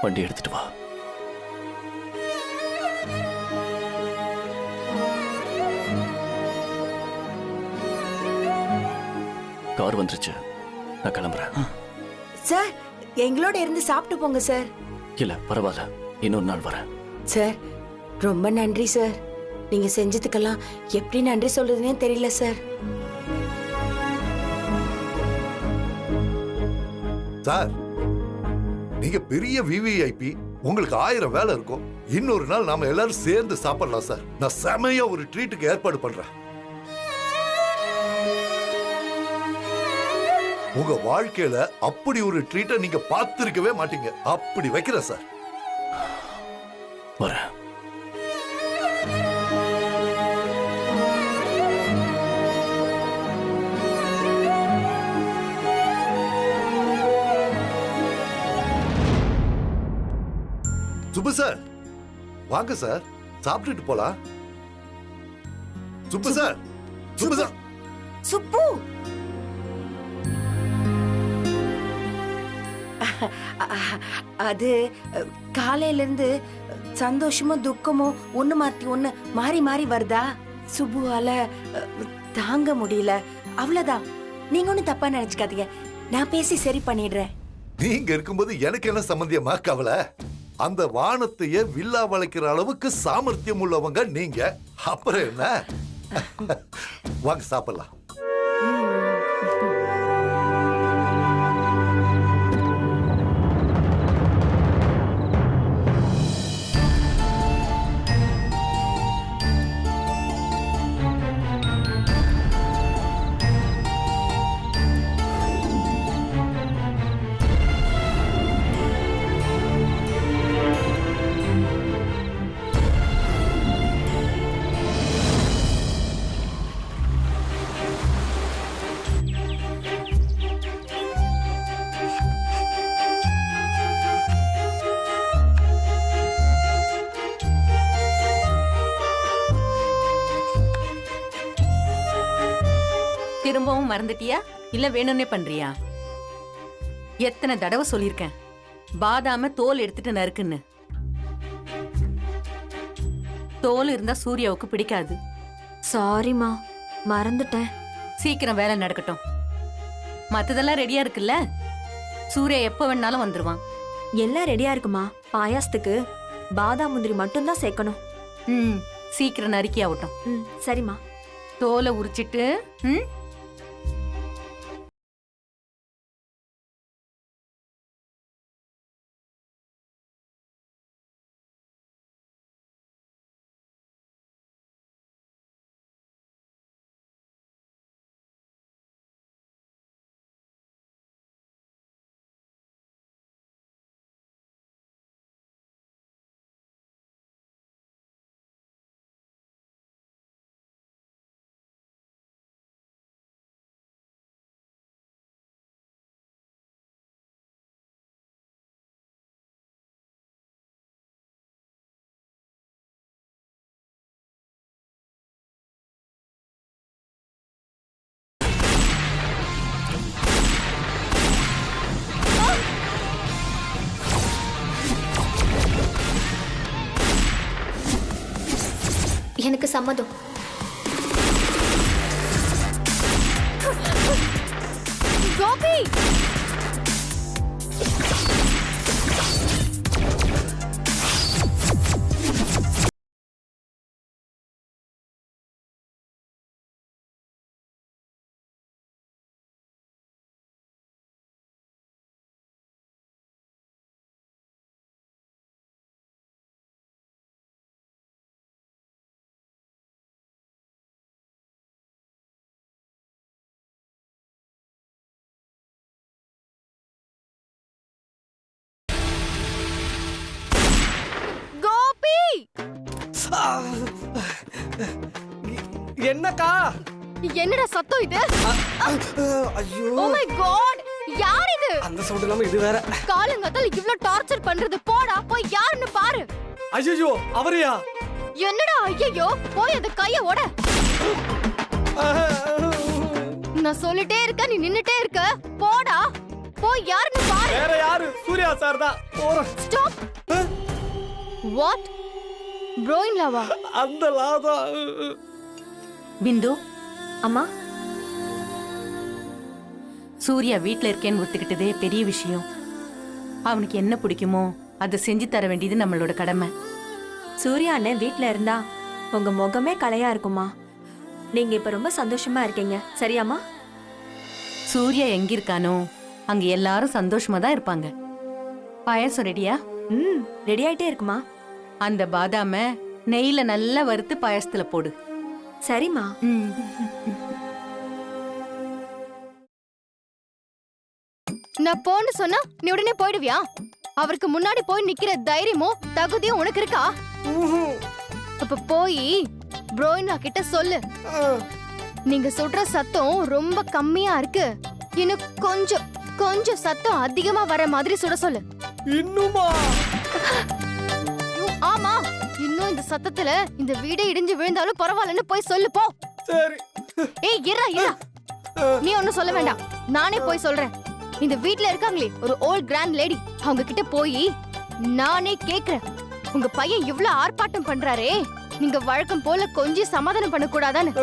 வண்டி எடுத்துட்டு வா. கார் வந்துருச்சு, நான் கிளம்புறேன். சார், எங்களோட இருந்து சாப்பிட்டு போங்க சார். இல்ல பரவாயில்ல, இன்னொரு நாள் வரேன். சார், ரொம்ப நன்றி சார். நீங்க செஞ்சதுக்கெல்லாம் எப்படி நன்றி சொல்றதுன்னே தெரியல சார். சார், நீங்க பெரிய விவிஐபி, உங்களுக்கு 1000 வேலை இருக்கும். இன்னொரு நாள் நாம எல்லாரும் சேர்ந்து சாப்பிடலாம் சார். நான் செமையா ஒரு ட்ரீட்டுக்கு ஏற்பாடு பண்றேன். உங்க வாழ்க்கையில அப்படி ஒரு ட்ரீட்டை நீங்க பார்த்திருக்கவே மாட்டீங்க. அப்படி வைக்கிறேன் சார். வரேன். சுப்பு சார், வாங்க சார், சாப்பிட்டுட்டு போலாம். Subbu sir, Subbu sir. சுப்பு, அது காலையில இருந்து சந்தோஷமும் துக்கமும் ஒண்ணு மாத்தி ஒண்ணு மாறி மாறி வருதா. சுப்புவால தாங்க முடியல, அவ்வளவுதான். நீங்க ஒண்ணு தப்பா நினைச்சுக்காதீங்க, நான் பேசி சரி பண்ணிடுறேன். நீங்க இருக்கும்போது எனக்கு என்ன சம்பந்தியமா கவலை? அந்த வானத்தையே வில்லா வளைக்கிற அளவுக்கு சாமர்த்தியம் உள்ளவங்க நீங்க. அப்புறம் என்ன? வாங்க சாப்பிடலாம். திரும்பவும் மறந்துட்டியா இல்ல வேணும்னே பண்றியா? எத்தனை தடவை சொல்லிருக்கேன் பாதாம தோல் எடுத்துட்டு நறுக்குன்னு. தோல் இருந்தா சூர்யாவுக்கு பிடிக்காது. சாரிமா, மறந்துட்டேன். சீக்கிரம் வேலை நடக்கட்டும். மத்ததெல்லாம் ரெடியா இருக்குல்ல? சூர்யா எப்ப வேணாலும் வந்துருவான். எல்லாம் ரெடியா இருக்குமா? பாயாசத்துக்கு பாதாம் முந்திரி மட்டும்தான் சேர்க்கணும். சீக்கிரம் நறுக்கி ஆகட்டும். சரிம்மா. தோலை உரிச்சிட்டு எனக்கு சம்மதம். கோபி, என்னக்கா? என்னடா சத்தம் இது? ஐயோ, ஓ மை காட், யார் இது? அந்த சவுண்ட் இல்லாம இது வேற. காலங்கத்தால இவ்ளோ டார்ச்சர் பண்றது, போடா போய் யாருன்னு பாரு. ஐயோ, அவரையா? என்னடா ஐயோ, போய் அந்த கைய ஓட. நான் சொல்லிட்டே இருக்க, நீ நின்னுட்டே இருக்க, போடா. போய் யாருன்னு பாரு. வேற யாரு? சூர்யா சார் தான். போறேன். ஸ்டாப். வாட்? ப்ரோயின் லாவா? அந்த லாதா. பிந்து, அம்மா சூர்யா வீட்ல இருக்கேன்னு ஒத்துக்கிட்டதே பெரிய விஷயம். அவனுக்கு என்ன பிடிக்குமோ அதை செஞ்சு தர வேண்டியது நம்மளோட கடமை. சூர்யா அண்ணன் வீட்ல இருந்தா உங்க முகமே கலையா இருக்குமா. நீங்க இப்ப ரொம்ப சந்தோஷமா இருக்கீங்க, சரியாம்மா? சூர்யா எங்க இருக்கானோ அங்க எல்லாரும் சந்தோஷமா தான் இருப்பாங்க. பாயாசம் ரெடியா? ரெடி ஆயிட்டே இருக்குமா. அந்த பாதாம நெய்ல நல்லா வறுத்து பாயாசத்துல போடு. சரிம்மா. நான் போன்னு சொன்னா நீ உடனே போயிடுவியா? அவருக்கு முன்னாடி போய் நிக்கிற தைரியமும் தகுதியும் உனக்கு இருக்கா? அப்ப போய் ப்ரோயினா கிட்ட சொல்லு, நீங்க சுடுற சத்தம் ரொம்ப கம்மியா இருக்கு, இன்னும் கொஞ்சம் சத்தம் அதிகமா வர மாதிரி சுட சொல்லு. இன்னுமா? ஆமா, இன்னும் இந்த சத்தத்துல இந்த வீடே இடிஞ்சு விழுந்தாலும் பரவாயில்லன்னு போய் சொல்லு போ. சரி. ஏய் இரா, நீ ஒன்னும் சொல்ல வேண்டாம், நானே போய் சொல்றேன். இந்த வீட்ல இருக்காங்களே ஒரு ஓல்ட் கிராண்ட் லேடி, அவங்க கிட்ட போய் நானே கேக்குறேன், உங்க பையன் இவ்ளோ ஆர்ப்பாட்டம் பண்றாரே, நீங்க வழக்கம் போல கொஞ்சம் சமாதானம் பண்ண கூடாதான்னு.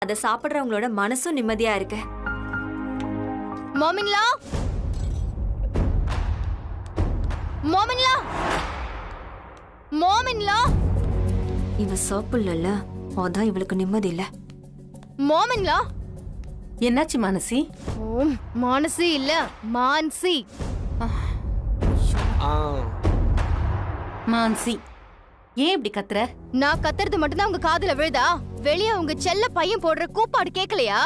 அத சாப்பிடுறவங்களோட மனசும் நிம்மதியா இருக்கு. மோமின்லா, மோமின்லா, மோமின்லா. இவ சாப்பிடல, அதான் இவளுக்கு நிம்மதி இல்ல. மோமின்லா. என்னாச்சு மானசி? ஓம், மானசி இல்ல மான்சி. மான்சி, ஏன் இப்படி கத்துற? நான் கத்துறது மட்டும்தான் உங்க காதுல விழுதா? வெளியே உங்க செல்ல பையன் போடுற கூப்பாடு கேக்கலையா?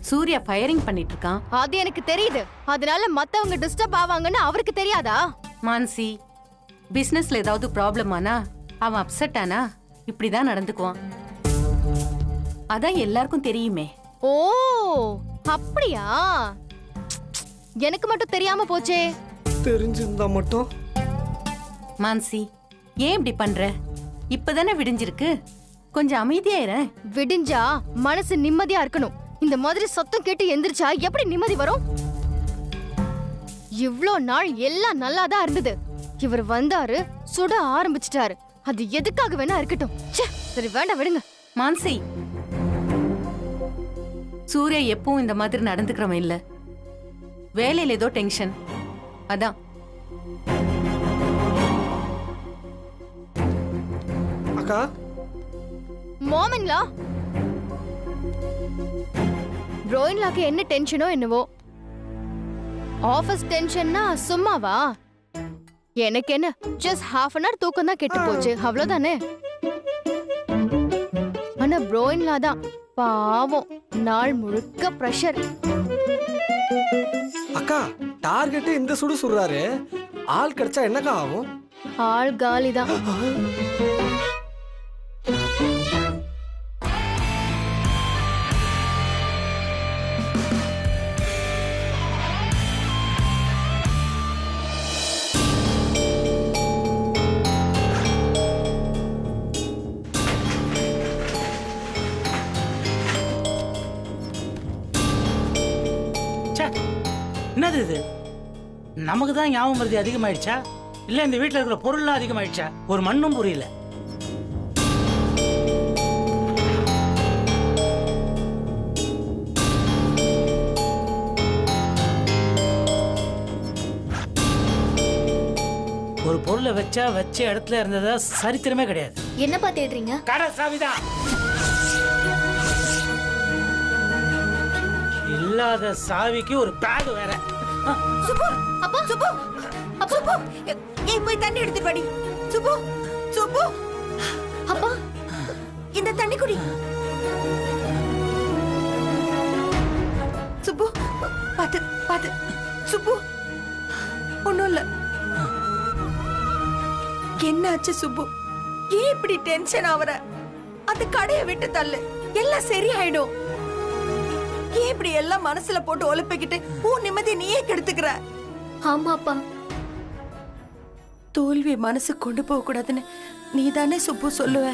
சூர்யா ஃபயரிங் பண்ணிட்டு இருக்கான். அது எனக்கு தெரியுது, அதனால மத்தவங்க டிஸ்டர்ப் ஆவாங்கன்னு அவருக்கு தெரியாதா? மான்சி, பிசினஸ்ல ஏதாவது ப்ராப்ளம் ஆனா அவன் அப்செட் ஆனா இப்படிதான் நடந்துக்குவான். அதான் எல்லாருக்கும் தெரியுமே. ஓ அப்படியா? எனக்கு மட்டும் தெரியாம போச்சே. தெரிஞ்சிருந்தா மட்டும். மான்சி, ஏன் இப்படி பண்ற? இப்பதானே விடிஞ்சிருக்கு, கொஞ்சம் அமைதியா இரு. விடிஞ்சா மனசு நிம்மதியா இருக்கணும். இந்த மாதிரி சத்தம் கேட்டு எந்திரிச்சா எப்படி நிம்மதி வரும்? இவ்ளோ நாள் எல்லாம் நல்லா தான் இருந்தது. இவர் வந்தாரு, சுட ஆரம்பிச்சிட்டாரு. அது எதுக்காக வேணா இருக்கட்டும். ச்சே, சரி வேண்டாம், விடுங்க. மான்சி, சூர்யா எப்பவும் இந்த மாதிரி நடந்துக்கிறவன் இல்ல. வேலையில ஏதோ டென்ஷன், அதான். அக்கா, மோமின்லா, ப்ரோயின்லாக்கு என்ன டென்ஷனோ என்னவோ. ஆபீஸ் டென்ஷன்னா சும்மாவா? எனக்கு என்ன, ஜஸ்ட் half an hour தூக்கம் தான் கெட்டு போச்சு, அவ்வளவுதானே. ஆனா ப்ரோயின்லா தான் பாவம், நாள் முழுக்க பிரஷர். அக்கா, டார்கெட் இந்த சுடு சுடுறாரு. ஆள் கிடைச்சா என்னக்கா ஆகும்? ஆள் காலிதான். என்னது இது? நமக்கு தான் ஞாபகம் மருதி அதிகமாயிடுச்சா இல்ல இந்த வீட்டுல இருக்கிற பொருள்லாம் அதிகமாயிடுச்சா? ஒரு மண்ணும் புரியல. ஒரு பொருளை வச்ச இடத்துல இருந்ததா சரித்திரமே கிடையாது. என்னப்பா தேடுறீங்க? கடை சாவிதான். இல்லாத சாவிக்கு ஒரு பேக் வேற. சுப்பு, அப்பா, சுப்பு, சுப்பு, ஏய் போய் தண்ணி எடுத்துட்டு வாடி. சுப்பு, சுப்பு, அப்பா, இந்த தண்ணி குடி. சுப்பு, பாத்து, பாத்து. சுப்பு, ஒண்ணும் இல்ல. என்னாச்சு சுப்பு? ஏன் இப்படி டென்ஷன் ஆவற? அந்த கடையை விட்டு தள்ளு, எல்லாம் சரியாயிடும். ஏன் இப்படி எல்லாம் மனசுல போட்டு ஒலப்பிக்கிட்டு உன் நிம்மதி நீயே கெடுத்துக்கிற? ஆமாப்பா. தோல்வி மனசு கொண்டு போக கூடாதுன்னு நீ தானே சுப்பு சொல்லுவ.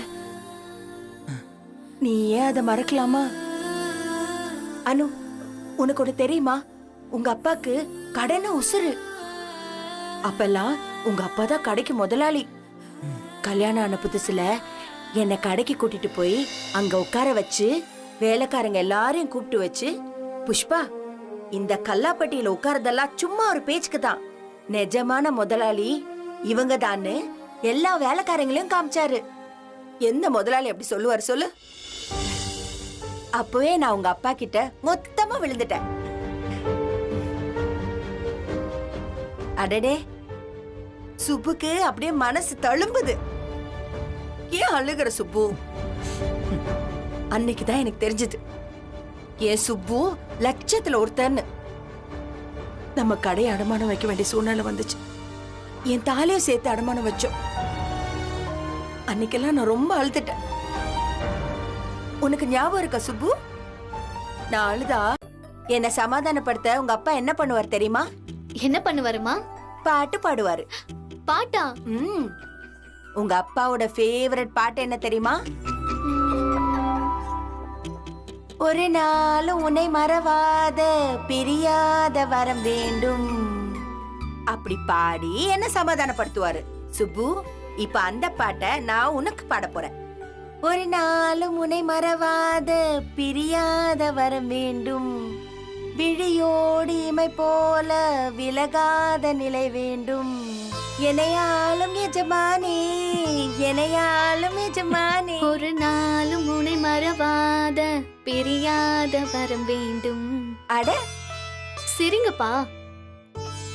நீ ஏன் அதை மறக்கலாமா? அனு, உனக்கு ஒண்ணு தெரியுமா? உங்க அப்பாக்கு கடனை உசுறு. அப்பெல்லாம் உங்க அப்பா தான் கடைக்கு முதலாளி. கல்யாணம் ஆன புதுசுல என்னை கடைக்கு கூட்டிட்டு போய் அங்க உட்கார வச்சு வேலைக்காரங்க எல்லாரையும் கூப்பிட்டு வச்சு, புஷ்பா இந்த கல்லாப்பட்டியில உட்காரதெல்லாம் சும்மா ஒரு பேச்சுக்கு தான், நிஜமான முதலாளி இவங்க தான்னு எல்லா வேலைக்காரங்களையும் காமிச்சாரு. எந்த முதலாளி அப்படி சொல்லுவாரு சொல்லு? அப்பவே நான் உங்க அப்பா கிட்ட மொத்தமா விழுந்துட்டேன். அடடே, சுப்புக்கு அப்படியே மனசு தழும்புது. ஏன் அழுகிற சுப்பு? அன்னைக்குதான் எனக்கு தெரிஞ்சது ஏன் சுப்பு லட்சத்துல ஒருத்தன்னு. நம்ம கடையை அடமானம் வைக்க வேண்டிய சூழ்நிலை வந்துச்சு. என் தாலியை சேர்த்து அடமானம் வச்சோம். அன்னைக்கெல்லாம் நான் ரொம்ப அழுதுட்டேன். உனக்கு ஞாபகம் இருக்கா சுப்பு? நான் அழுதா என்னை சமாதானப்படுத்த உங்க அப்பா என்ன பண்ணுவார் தெரியுமா? என்ன பண்ணுவாருமா? பாட்டு பாடுவாரு. பாட்டா? உங்க அப்பாவோட ஃபேவரட் பாட்டு என்ன தெரியுமா? ஒரு நாளும் உன்னை மறவாத பிரியாத வரம் வேண்டும். அப்படி பாடி என்ன சமாதானப்படுத்துவாரு. சுப்பு, இப்ப அந்த பாட்டை நான் உனக்கு பாட போறேன். ஒரு நாளும் உன்னை மறவாத பிரியாத வரம் வேண்டும், விழியோடு இமை போல விலகாத நிலை வேண்டும், எனையாலும் எஜமானே எனையாலும் எஜமானே. ஒரு நாளும் உன்னை மறவாத பிரியாத வரம் வேண்டும். அட சரிங்கப்பா.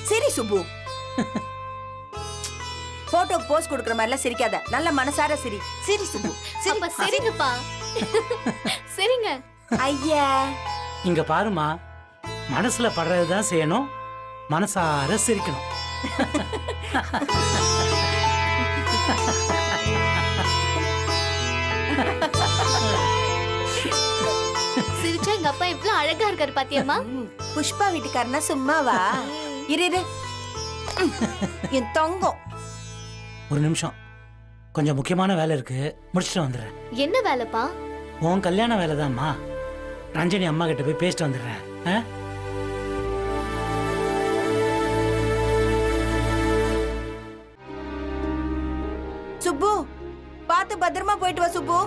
சரி சுப்பு, போட்டோ போஸ் கொடுக்கற மாதிரிலாம் சிரிக்காத, நல்ல மனசார சிரி. சரி சுப்பு, அப்ப சரிங்கப்பா. சரிங்க. ஐயா இங்க பாருமா, மனசுல படுறதுதான் செய்யணும், மனசார சிரிக்கணும். சிரிச்சா எங்க அப்பா எவ்வளவு அழகா இருக்காரு பாத்தியம்மா? புஷ்பா வீட்டுக்காரனா சும்மாவா? இரு என் தங்கம். ஒரு நிமிஷம், கொஞ்சம் முக்கியமான வேலை இருக்கு, முடிச்சுட்டு வந்துடுறேன். என்ன வேலைப்பா? உன் கல்யாண வேலைதான்மா. ரஞ்சனி அம்மா கிட்ட போய் பேசிட்டு வந்துடுறேன். சுப்பு, பார்த்து பத்திரமா போயிட்டு வா சுப்பு.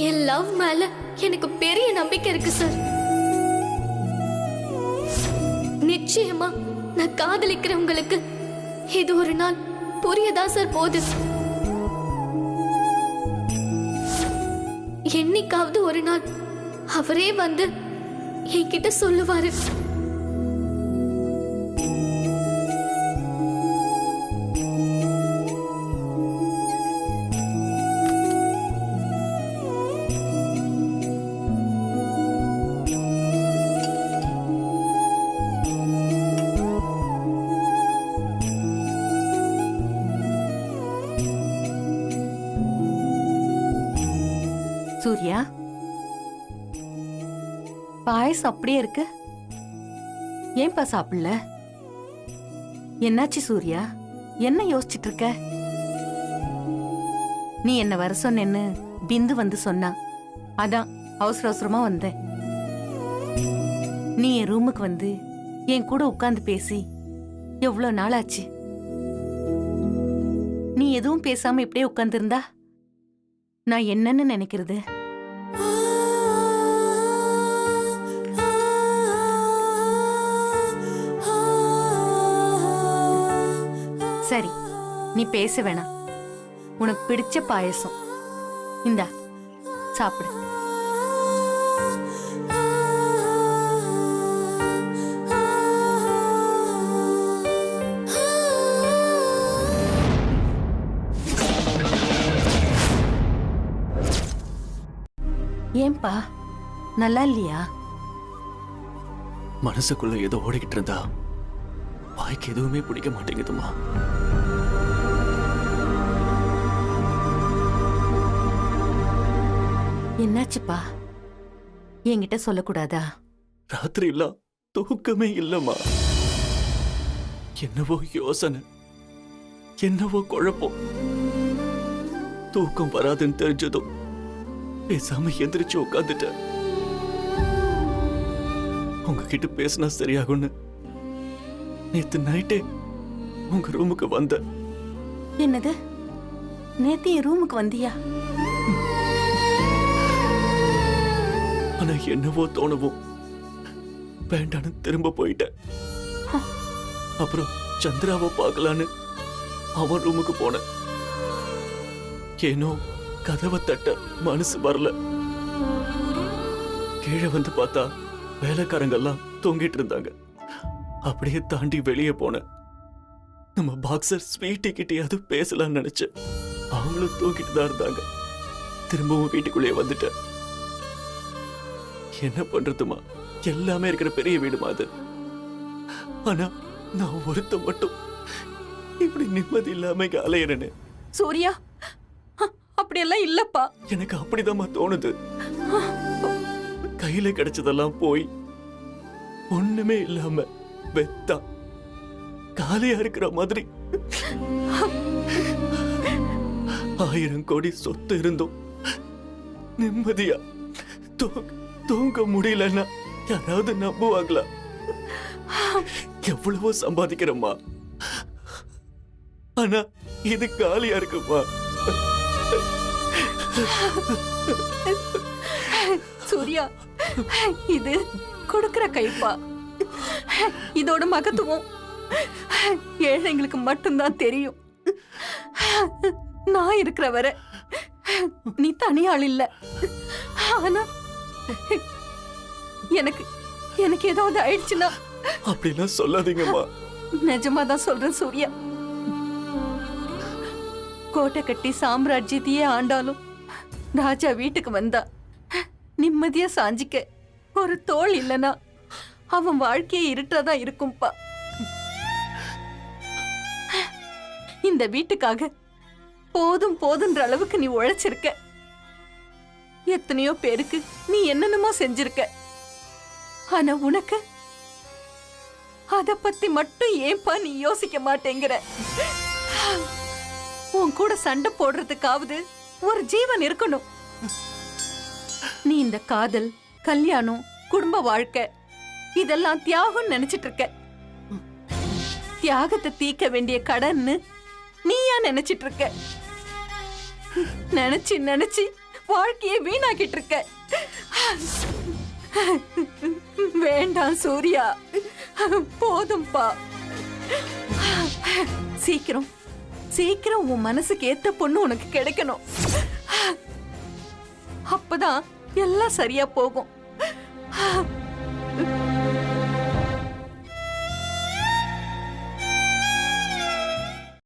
என் லவ் மேல எனக்கு பெரிய நம்பிக்கை இருக்கு சார். நிச்சயமா நான் காதலிக்கிறவங்களுக்கு இது ஒரு நாள் புரியதா சார் போகுது. என்னைக்காவது ஒரு நாள் அவரே வந்து என்கிட்ட சொல்லுவாரு. சூர்யா, பாயசம் அப்படியே இருக்கு, ஏன்பா சாப்பிடல? என்னாச்சு சூர்யா? என்ன யோசிச்சுட்டு இருக்க? நீ என்ன வர சொன்னேன்னு பிந்து வந்து சொன்னா, அதான் அவசர அவசரமா வந்தேன். நீ என் ரூமுக்கு வந்து என் கூட உட்கார்ந்து பேசி எவ்வளவு நாள் ஆச்சு. நீ எதுவும் பேசாம இப்படியே உட்கார்ந்து இருந்தா நான் என்னன்னு நினைக்கிறது? சரி, நீ பேச வேணாம். உனக்கு பிடிச்ச பாயசம் இந்தா, சாப்பிடு. ஏன்பா, நல்லா இல்லையா? மனசுக்குள்ள ஏதோ ஓடிக்கிட்டு இருந்தா வாய்க்கு எதுவுமே பிடிக்க மாட்டேங்குதுமா. என்னாச்சுப்பா? என்கிட்ட சொல்லக்கூடாதா? ராத்திரி எல்லாம் தூக்கமே இல்லம்மா. என்னவோ யோசனை, என்னவோ குழப்பம். தூக்கம் வராதுன்னு தெரிஞ்சதும் பேசாம எந்திரிச்சு உட்காந்துட்டேன். உங்ககிட்ட பேசினா சரியாகும்னு நேத்து நைட்டே உங்க ரூமுக்கு வந்த. என்னது? நேத்து என் ரூமுக்கு வந்தியா? ஆனா என்னவோ தோணவும் வேண்டான்னு திரும்ப போயிட்டேன். அப்புறம் சந்திராவை பார்க்கலான்னு அவன் ரூமுக்கு போனேன். ஏனோ கதவை தட்ட மனசு வரல. கீழே வந்து பார்த்தா வேலைக்காரங்கெல்லாம் தூங்கிட்டு இருந்தாங்க. அப்படியே தாண்டி வெளியே போனேன். நம்ம பாக்ஸர் ஸ்வீட்டி கிட்டயாவது பேசலாம்னு நினைச்சேன். அவங்களும் தூங்கிட்டு தான் இருந்தாங்க. திரும்பவும் வீட்டுக்குள்ளேயே வந்துட்டேன். என்ன பண்றதுமா, எல்லாமே இருக்கிற பெரிய வீடுமா அது. ஆனா நான் ஒருத்த மட்டும் இப்படி நிம்மதி இல்லாம அலையிறேன்னு. சூர்யா, அப்படியெல்லாம் இல்லப்பா. எனக்கு அப்படிதாம்மா தோணுது. கையில கிடைச்சதெல்லாம் போய் ஒண்ணுமே இல்லாம வெத்தா காலியா இருக்கிற மாதிரி. 1000 கோடி சொத்து இருந்தும் நிம்மதியா தூங்க முடியலன்னா யாராவது நம்புவாங்களா? எவ்வளவோ சம்பாதிக்கிறோமா, ஆனா இது காலியா இருக்குமா? சூர்யா, இது கொடுக்கிற கைப்பா. இதோட மகத்துவம் ஏழைங்களுக்கு மட்டும்தான் தெரியும். நான் இருக்கிற வரை நீ தனியாள் இல்ல. ஆனா எனக்கு எனக்கு ஏதாவது ஆயிடுச்சுன்னா. அப்படிலாம் சொல்லாதீங்கம்மா. நிஜமாதான் சொல்றேன் சூர்யா. கோட்டை கட்டி சாம்ராஜ்யத்தையே ஆண்டாலும் ராஜா வீட்டுக்கு வந்தா நிம்மதியா சாஞ்சிக்க ஒரு தோள் இல்லனா அவன் வாழ்க்கையே இருட்டாதான் இருக்கும்பா. இந்த வீட்டுக்காக போதும் போதுன்ற அளவுக்கு நீ உழைச்சிருக்க. எத்தனையோ பேருக்கு நீ என்னென்னமோ செஞ்சிருக்க. ஆனா உனக்கு அத பத்தி மட்டும் ஏன்பா நீ யோசிக்க மாட்டேங்கிற? உன் கூட சண்டை போடுறதுக்காவது ஒரு ஜீவன் இருக்கணும். நீ இந்த காதல், கல்யாணம், குடும்ப வாழ்க்கை இதெல்லாம் தியாகம் நினைச்சிட்டு இருக்க. தியாகத்தை தீர்க்க வேண்டிய கடன்னு நீயா நினைச்சிட்டு இருக்க. நினைச்சு நினைச்சு வாழ்க்கையை வீணாக்கிட்டு இருக்க. வேண்டாம் சூர்யா, போதும்பா. சீக்கிரம் சீக்கிரம் உன் மனசுக்கு ஏத்த பொண்ணு உனக்கு கிடைக்கணும். அப்பதான் எல்லாம் சரியா போகும்.